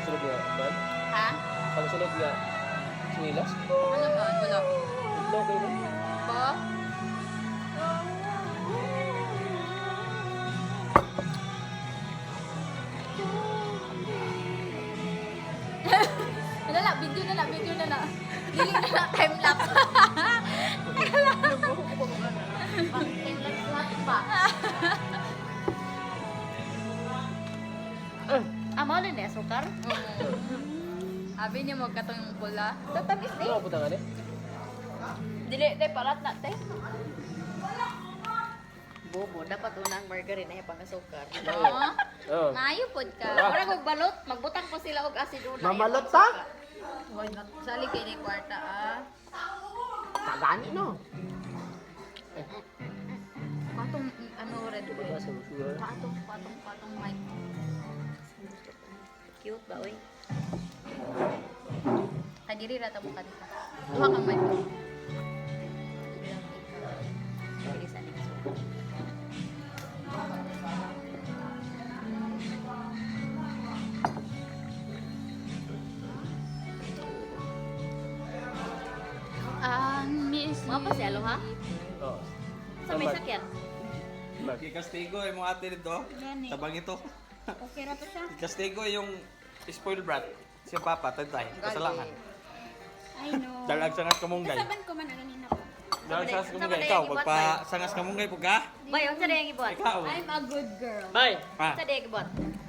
pagsunod nga, man? Ha? Pagsunod nga, sinilas? Ano ba? Wala. Okay na. Ba? Wala na, video na na, video na na. Dili na na, time lapse. Time lapse pa. Amo na niya, sukar? Abi niya mo katong pula. Tatamis eh. Ano puta nga ni? Dili, parat na, te. Bobo, dapat unang margarine ay pang-asukar. Oo. Maayo pod ka. Ah. Ora magbalot, magbutang pa sila og acid una. Mamalot ta? Why not? Sali kay ni kwarta ah. Tagani no. Patong ano red bull. Basta mo sure. Patong mic. Cute ba oy? Kadiri ra ta mo kanita. Duha kang mic. Kadiri sa ni. Ang miss. Mga pa si Alo ha? Oo. Sa may sakyan. Kikastigo yung mga ate nito. Gani. Tabang ito. Okay ra to siya. Kikastigo yung spoiled brat. Si Papa, tantay. Kasalanan. I know. Dalag sangas kamunggay. Kasaban ko man ang nina ko. Dalag sangas kamunggay. Sama na Ikaw, yung pagpa sangas kamunggay po ka? Bay, unsa dayang ibot? Ikaw. I'm a good girl. Bye! Ah, Unsa dayang ibot?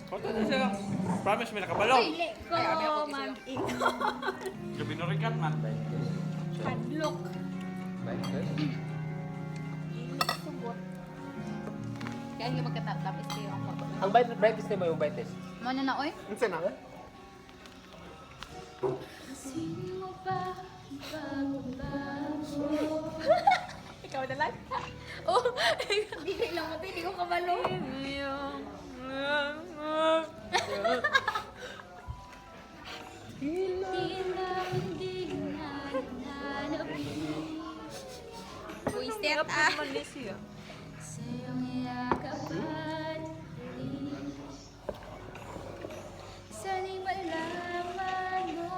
konta na siya. Promise, may nakabalong. Pili ko Ay, abi ako mag-ikaw. Gabi nurikat man. Kadlok. Bye. Subot. Kaya hindi magkatapis kayo ang pag. Ang brightest na mo yung brightest. Mo na oy. Unsa na ba? Sino ba Ikaw na lang. Oh, Dili lang mo, hindi ko kabalo. Buisit ah. Sa iyong yakapan, sana'y malaman mo,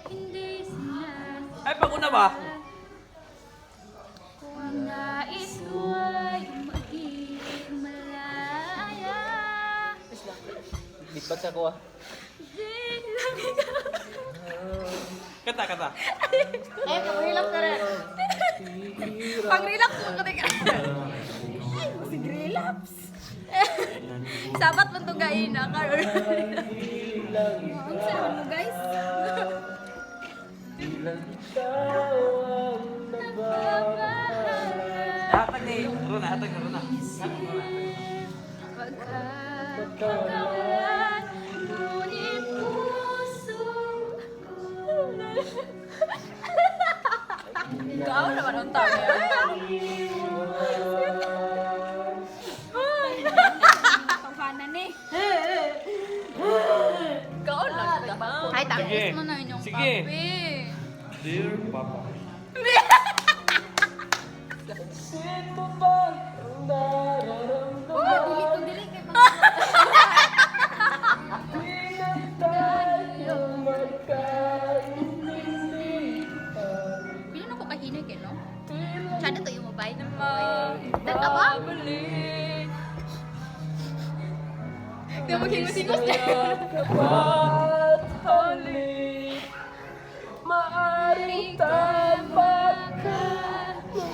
hindi sinasabi. Ay, paguna ba? Kung ang nais ko ay maging malaya, Bitbat sa ko ah. di lang ikaw. Kata, kata. Eh, pag-relax na rin. Pag-relax mo ka rin. Sige, relapse. Sabat mo itong gaina. Karoon. Ang sarap mo, guys. Dapat ni. Runa, atag na runa. Pagkakawalan, ngunit puso ko. Ikaw naman ang tama. Pangkanan eh. Ikaw lang. Ay, Sige. tapos mo na yung Sige. kape. Dear Papa. Oh, dili ko dili kay mga Pila na ko kahinig eh, no? Tsada to yung mobile. Data ba? Hindi mo hingos-hingos na. Maaring tapat ka.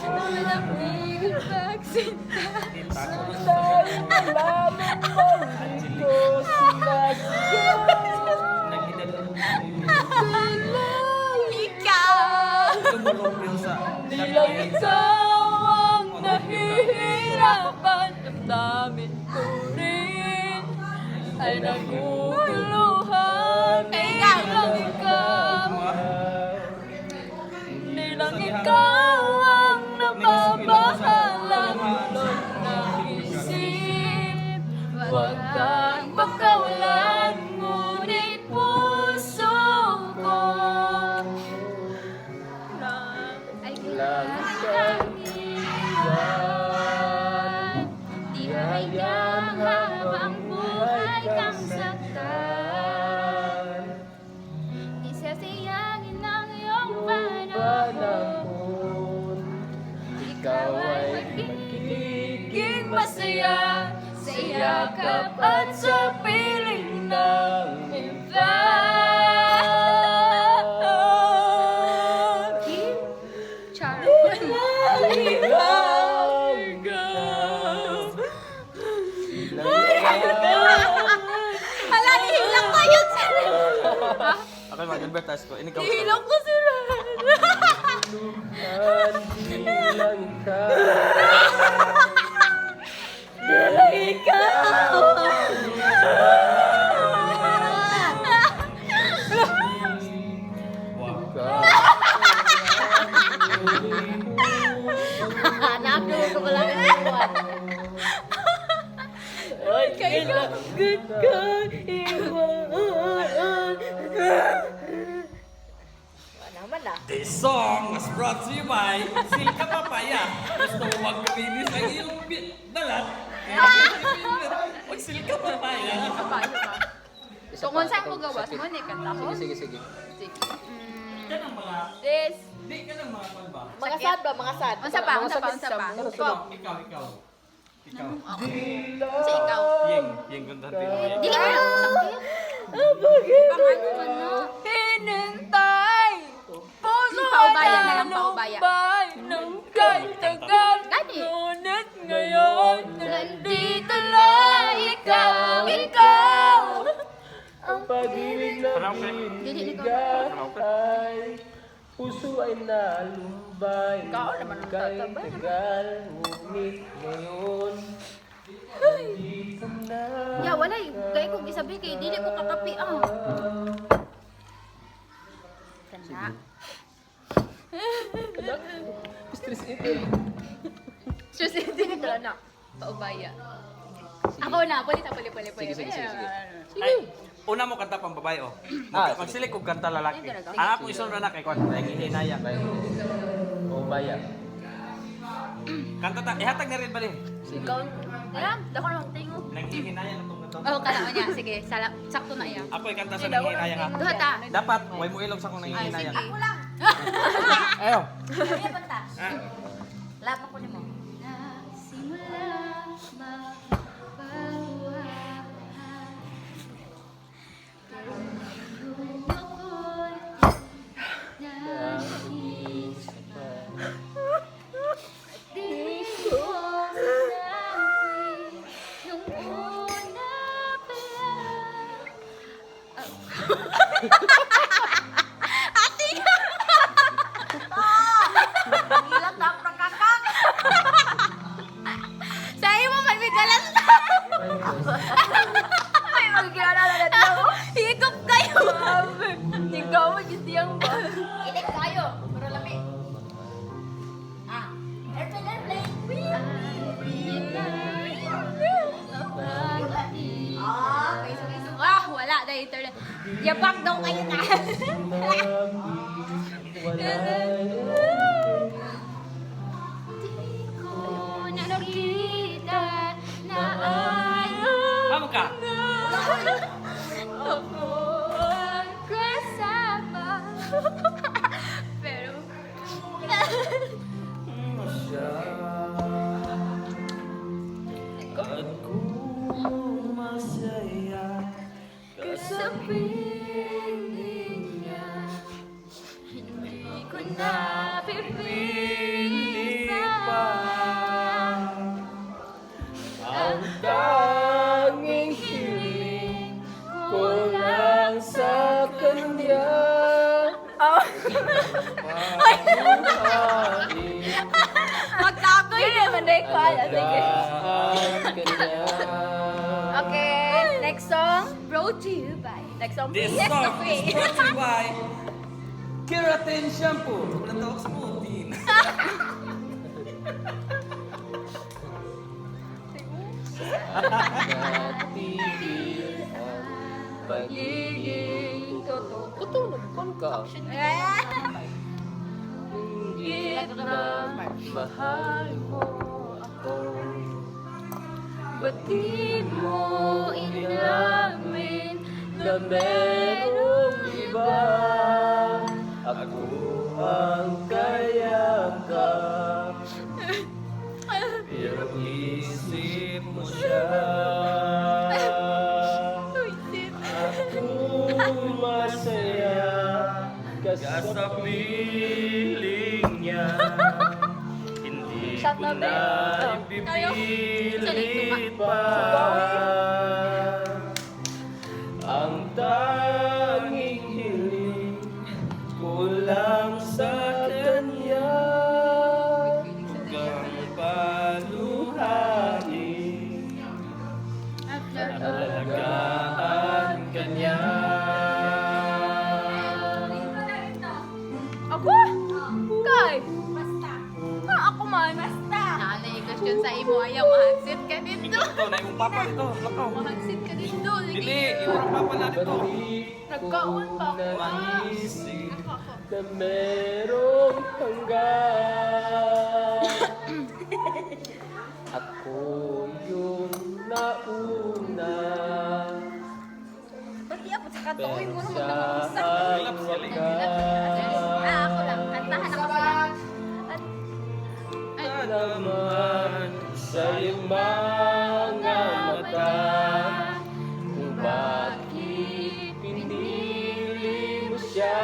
Malamig pagsinta. Dahil lamang pang di ko sinasigaw. Ikaw! Tumulong sa... Nilang ikaw ang Nahihirapan, damdamin ko rin ay naguguluhan. Ikaw lang ikaw. Hindi lang ikaw ang nababahalang ulot ng isip. Huwag kang pagkawalan, ngunit puso ko ay langit kang iwan. di hayang habang buhay kang saktan. yakap at sa piling ng iba. Hala, ihilang ko yun sila. Ako mag-advertise ko. Ikaw. Ihilang ko sila. Bilang ka. Bilang ikaw. Nakakagawa ko pala ng iwan. Ay, kailangan ka iwan. Naman ah. This song was brought to you by Silka Papaya. Gusto mo magkabinis ang iyong balat? Mag-Silka Papaya. Kapayo ba? So, kung saan ko gawas mo, ni kanta ko? Sige, sige. Sige. Yan ang mga... This. Di ka na mga palba. Mga sad ba? Mga sad. Unsa pa? Unsa pa? Unsa pa? Ikaw. Ikaw. Sa ikaw. Yung kuntantin mo. Dili ko lang sakit. Pangano man no? Hinintay. Puso Paubaya na lang, paubaya. ay ng kahit tagal. Gani. Ngunit ngayon, nandito lang ikaw. Ang pag-ibig na Dili ko. binigay, puso ay nalumbay. Ikaw naman ang Kahit tatabay. tagal, ngunit ngayon, nandito na. Ya, wala eh. Gaya kong isabi kay dili ko kakapi ah. Kana. Stress ito. Sus, dili ko na. Paubaya. Ako na, pali. Sige. Ay, una mo kanta pang babae, oh. Magsilik kong kanta lalaki. Ang ako isang lalaki, kung nangihinaya. O baya. Kanta ta, ihatag na rin ba rin? Ikaw, alam, dako na magtingo. Nanghihinaya na itong kanta. Oh, kana mo niya. Sige, sakto na iya. Ako kanta sa nanghihinaya ka. Duha ta. Dapat, huwag mo ilog sa kung nanghihinaya. Ako lang. Ayaw. Kaya banta. Ah. Laban ko nimo. Nagsimula magbabuhat. Pero nung ako'y naisip pa. Di ko sinabi nung una pa lang. Ate ka! Ilang na prakakak! Sa iyo mo, may galas na! May magigala na ito. Higop kayo! Ikaw, mag-isiyang ba? Ilik kayo, pero lami. Ah, airplane, airplane. Ah, wala na internet. Yabak daw kayo na. Di ko nakita na ayaw Hamo ka. ako ang kasama. Pero At kung masaya sa piling niya, hindi ko na pipili pa. ang tanging hiling ko lang sa kanya. Magtakoy naman na ko. Sige. Kanya. Okay, next song. Brought to you by. Next song, This please. song Okay. is brought to you by Keratin Shampoo. Walang tawag sa mutin. Pagiging totoo. Katulad ka. Ingit na mahal mo ako. Ba't di mo inamin na merong iba? Ako ang kayakap. Pero isip mo siya. masaya ka Sa sa piling niya, hindi Shut ko up, na eh. ipipilit pa. ang tanging hiling ko lang sa kanya. Kang paluhain, alagaan ka niya. Ako? Kay? Basta. Ako man. Basta. Ano yung question sa imo? Ayaw, mahagsit ka dito. Ito, na yung papa dito. Lakaw. Mahagsit ka dito. Dili, yung papa na dito. Nagkaon pa ako. Manisig na merong hanggan. Ako yung nauna. Ba't di ako sa katoy mo naman Sa nag-uusap? ay Ako wakas lang. Kantahan ako sila. Ay, naman sa iyong mga mata. Kung bakit pinili mo siya.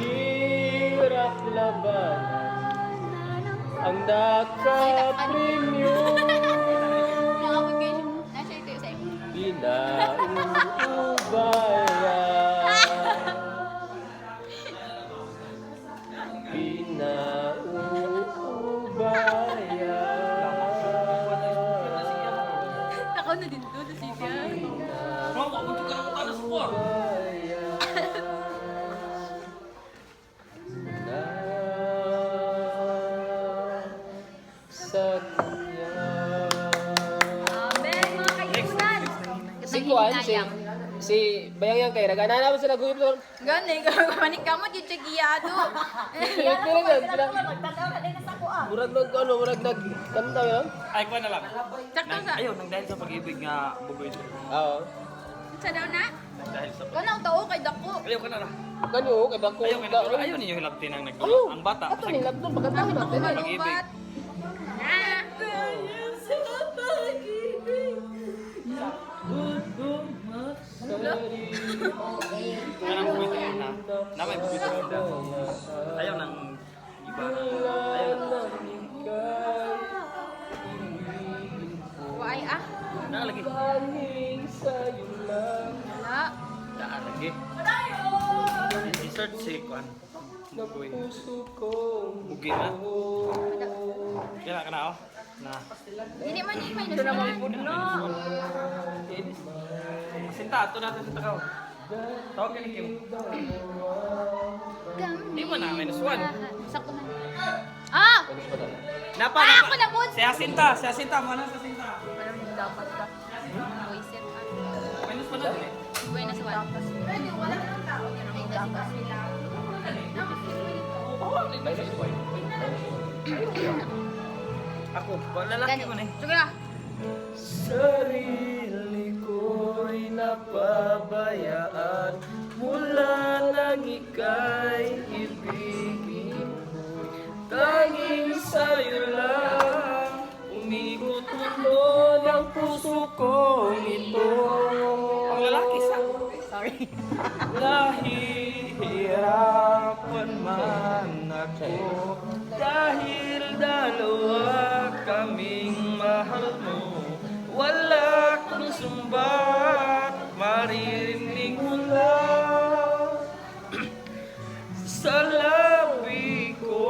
Mahirap labanan ang nakapremyo. yung application. Nasa ito yung sa imo. Ako na din to. Si Bian. Mama, ako ito ka ng tanas ko. Sa kanya. Amen, mga kaibigan. Si Kuan, si Bayang Yang kay Ragana naman sila guyop doon. Gani, gani ka mo, yung tsagiyado. Pero yan, sila Magtatawa ka din na sa kuha. murag murag nagkanta yun. Ay, kuha na lang. Sakto sa... Ayun, nang dahil sa pag-ibig nga bugoy ito. Oo. Sa daw na? Dahil sa Kanang tao kay Dako. Ayaw ka na lang. Kanyo, kay Bangko. Ayaw ka na lang. Ayaw ninyo hilabtin ang nagdulo. Ayaw. Ang bata. Ato nila doon, pagkataon natin. Pag-ibig. Ah! Kanang bugoy ito na. Namay bugoy ito na. Ayaw nang iba. Ayaw nang Why ah? lagi. Tanging sa'yo lang Wala. Daan lagi. I-search si Kuan. ng Bugoy. puso kong Bugoy na. Kaya ka na oh. Na. Hindi man yung may nasunan. Sinta, ato natin sa takaw. Tawag ka ni Kim. Di mo na, minus one. Sakto na. Ah! Napa, Ah, napa. ako na po! Si Jacinta, mo na sa Jacinta. Parang hindi dapat ka. Voice it. Minus one na din eh. Buhay na sa wala. Wala na ng tao. Ay, dapat sila. Ako, lalaki mo na eh. Sige na. sarili ko'y napabayaan mula nang ika'y ibigin ko. Tanging sa'yo lang umikot mundo ng puso kong ito. Ang lalaki sa... Sorry. Nahihirapan man ako dahil dalawa kaming mahal mo. Wala kang sumbat, maririnig mo lang sa labi ko.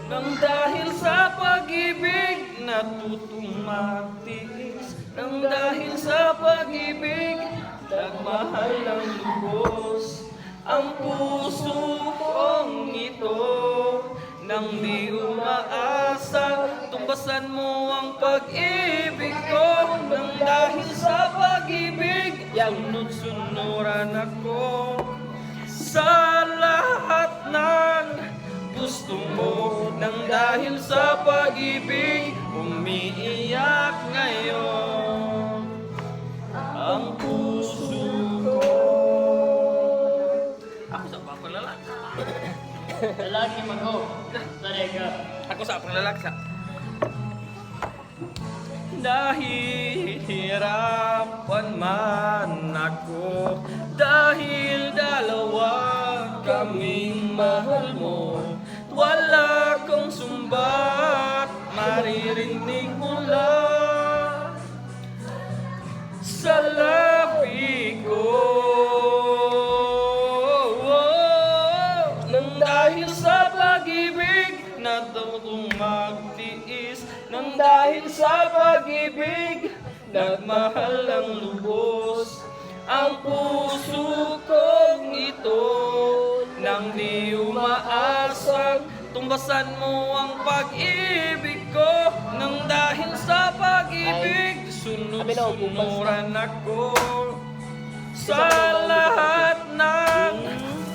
Nang dahil sa pag-ibig natutong matiis. Nang dahil sa pag-ibig nagmahal ang lubos ang puso kong ito. Nang di umaasa, tumbasan mo ang pag-ibig ko. Nang dahil sa pag-ibig, sunod-sunuran ako sa lahat ng gusto mo. Nang dahil sa pag-ibig, umiiyak ngayon ang puso ko. Ako sa pang lalaki. Lalaki mag-go. Talaga. Ako sa pang lalaki sa... nahihirapan man ako dahil dalawa kaming mahal mo. Wala kong sumbat, maririnig mo lang sa labi ko. Nang dahil sa pag-ibig natutong magtiis, nang dahil sa pag-ibig nagmahal ang lubos ang puso kong ito. Nang di umaasang tumbasan mo ang pag-ibig ko, nang dahil sa pag-ibig sunod-sunuran ako sa lahat ng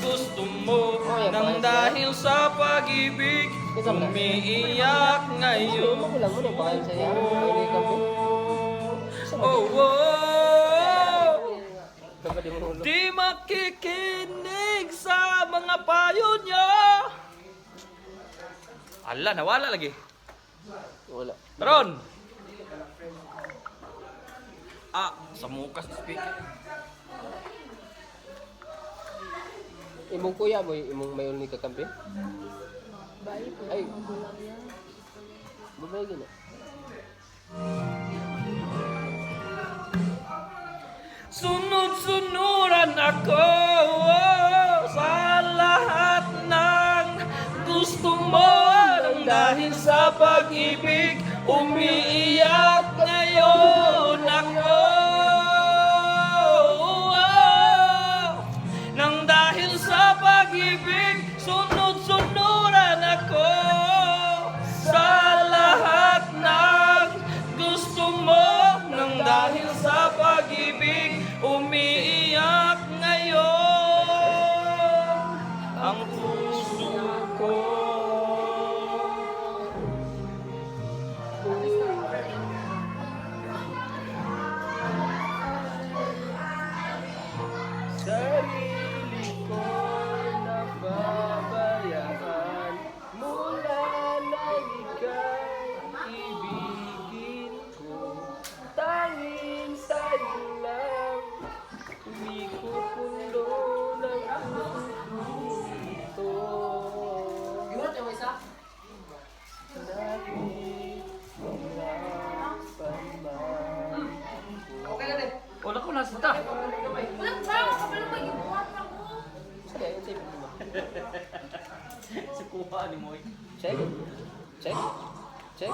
gusto mo. Nang dahil sa pag-ibig umiiyak ngayon. Oh, di makikinig sa mga payo niya. Ala, nawala lagi. Wala. Ron! Sa mukas na speaker. Imong kuya mo, imong mayon ni kakampi? Ay. Babay gina. Sunod-sunuran ako sa lahat ng gusto mo. Nang dahil sa pag-ibig umiiyak ngayon ako. Nang dahil sa pag-ibig sunod-sunuran ako sa lahat ng gusto mo. Nang dahil sa pag-ibig umiiyak ngayon ang puso ko. Sarili ko nababayaan mula nang ika'y ibigin ko. Tanging sa'yo lang umikupundo ng puso ito. Wala ko nasa ta. Walang tao, kapala pa yung buhat ako. Sige, yung tape mo. Sa kuha ni Moy. Check. Check. Check.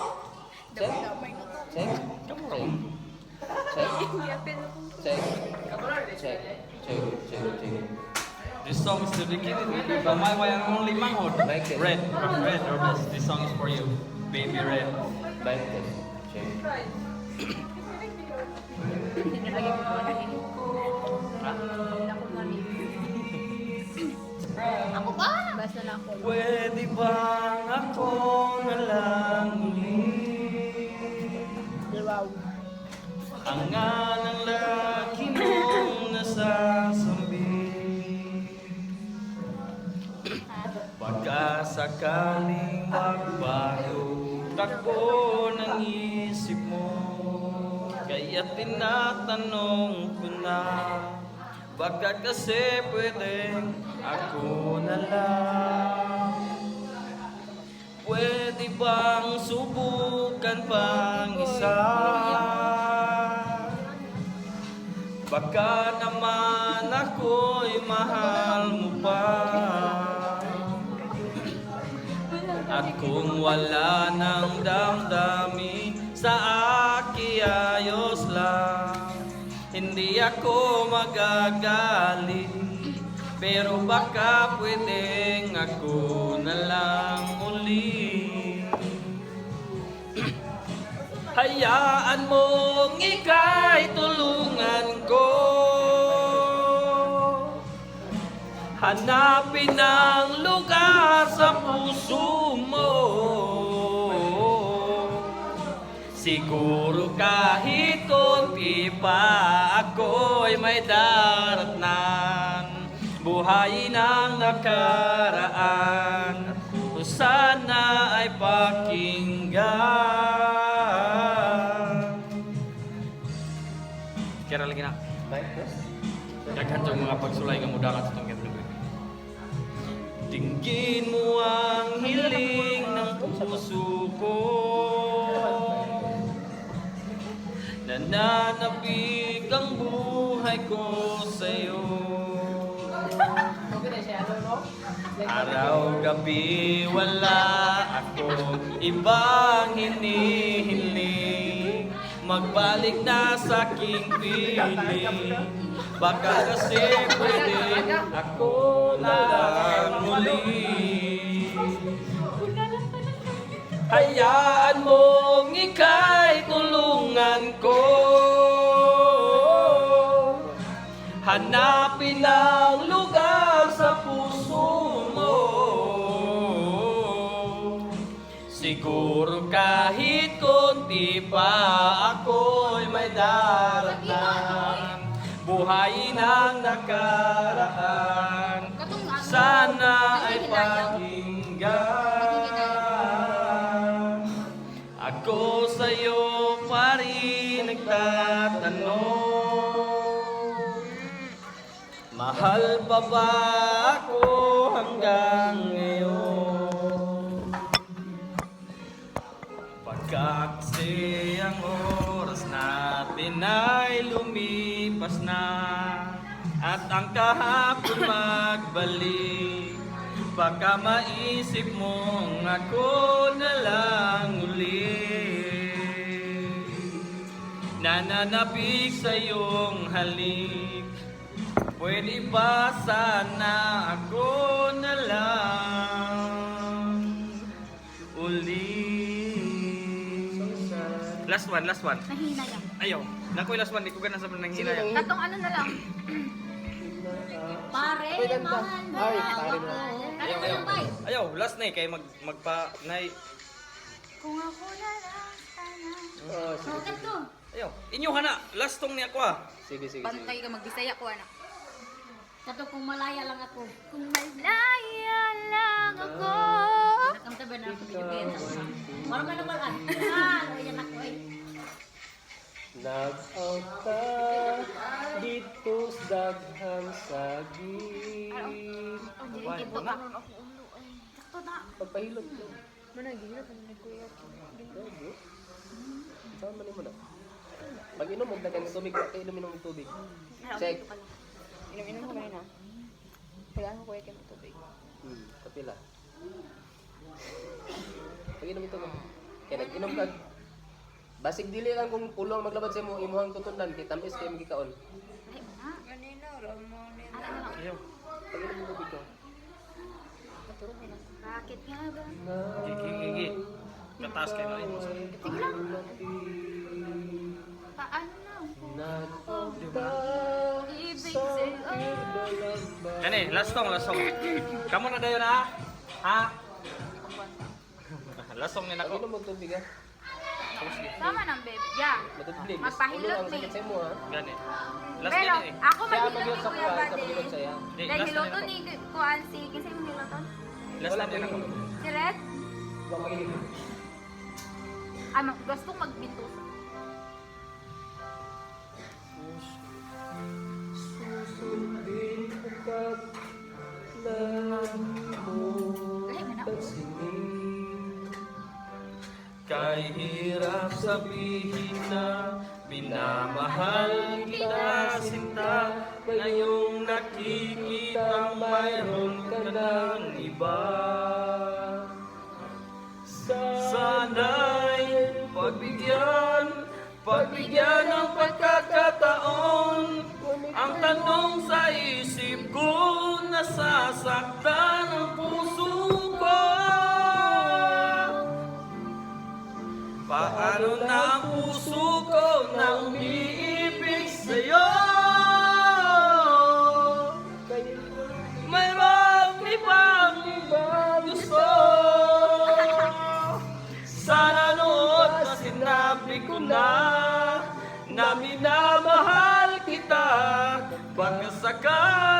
Check. Check. Check. Check. Check. Check. Check. This song is dedicated to you. Gamay wayang only manghod. Like it. Red. This song is for you. Baby Red. Bye. Check. Ako ba? Basta na ako. Pwede bang ako na lang muli? Hanga ng laki mong nasasambi. Baka sakaling magbago takbo ng isip mo. Kaya tinatanong ko na, baka kasi pwedeng ako na lang. Pwede bang subukan pang isa? Baka naman ako'y mahal mo pa. At kung wala nang damdamin sa aki ayos lang, hindi ako magagalit. Pero baka pwedeng ako na lang uli. Hayaan mong ika'y tulungan ko. Hanapin ang lugar sa puso mo. Siguro kahit konti pa ako'y may daratnan. Buhayin ang nakaraan kung sana ay pakinggan. Kaya lagi na. Daghan sa mga pagsulay nga mudakan sa itong ganda. Dinggin mo ang hiling ng puso ko. Nananabig ang buhay ko sa'yo. Araw-gabi wala akong ibang hinihiling. Magbalik na sa aking piling. Baka kasi pwede ako na lang muli. Hayaan mong ika'y tulungan ko. Hanapin ang lugar sa puso mo. Siguro kahit konti pa ako'y may daratan. Buhayin ang nakaraan. Sana ay pakinggan. Ako sa'yo pa rin nagtatanong. Mahal pa ba ako hanggang ngayon? Pagkakasi ang oras natin ay lumipas na, at ang kahapon magbalik. Baka maisip mong ako na lang ulit. Nananabik sa iyong halik. Pwede ba sana ako na lang ulit? Last one. Nahina yan. Ayaw. Nakoy last one. Di ko ganang sa nanghina. Katong ano na lang. Pare, mahal mo Ay, na pare ako. na. Kaya mo yung bay. Ayaw. Last na kay magpa... Kung ako na lang sana. Oh, sige. Bakit to? Ayaw. Inyo hana. Last tong ni ako ah. Sige. Bantay ka magbisaya ko anak. Kato kung malaya lang ako. Kung malaya lang ako. Nakamta ba na ako bigyan? Wala man naman ah. Ano yan ako eh. Nag-out ka dito sa daghang saging. Ito pa. Sakto na. Pagpahilot ko. Saan man mo na? Pag inom mo, dagang tubig. Pag inom ng tubig. Check. Inom-inom ko na. Kailangan ko kayo ng tubig. Kapila. Pag inom ito mo. Kaya nag-inom ka. Basig dili lang kung pulong maglabad sa mo, imuhang tutundan. Kaya tamis kayo magkikaon. Ayaw. Pag inom ng tubig ko. Bakit nga ba? Gigi. Kataas kayo na rin. Paano na ako? Nag-anta Ibig sa sa'yo. pagdalagba. Kani, last song. Kamu na dayon ha? Ha? Last song ni Pag nako. inom mo tubig ha. Sama ng baby. Yeah. Matutubig. Magpahilot Ulo ang ni. sakit sa mo ha. Gani. Last Pero ni ako Siya maghilot mag-iot ni sa Kuya kuwan, Bade. sa mag-iot sa'ya. Di, Dahil last na hiloto ni ni Kuan si kinsa yung hiloton? Last na ni nako. Si Red? Huwag mag-inom. Ano, gustong magbinto. Susundin ko kag lagi mo pagsingin. Kay hirap sabihin na minamahal kita sinta. Ngayong nakikita mayroon ka ng iba. Sana'y pagbigyan ng pagkakataon. Ang tanong sa isip ko, nasasaktan ang puso ko. Paano na ang puso ko nang umiibig sa'yo? Mayroong ibang gusto. Sana noon na sinabi ko na minamahal kita. Baka sakali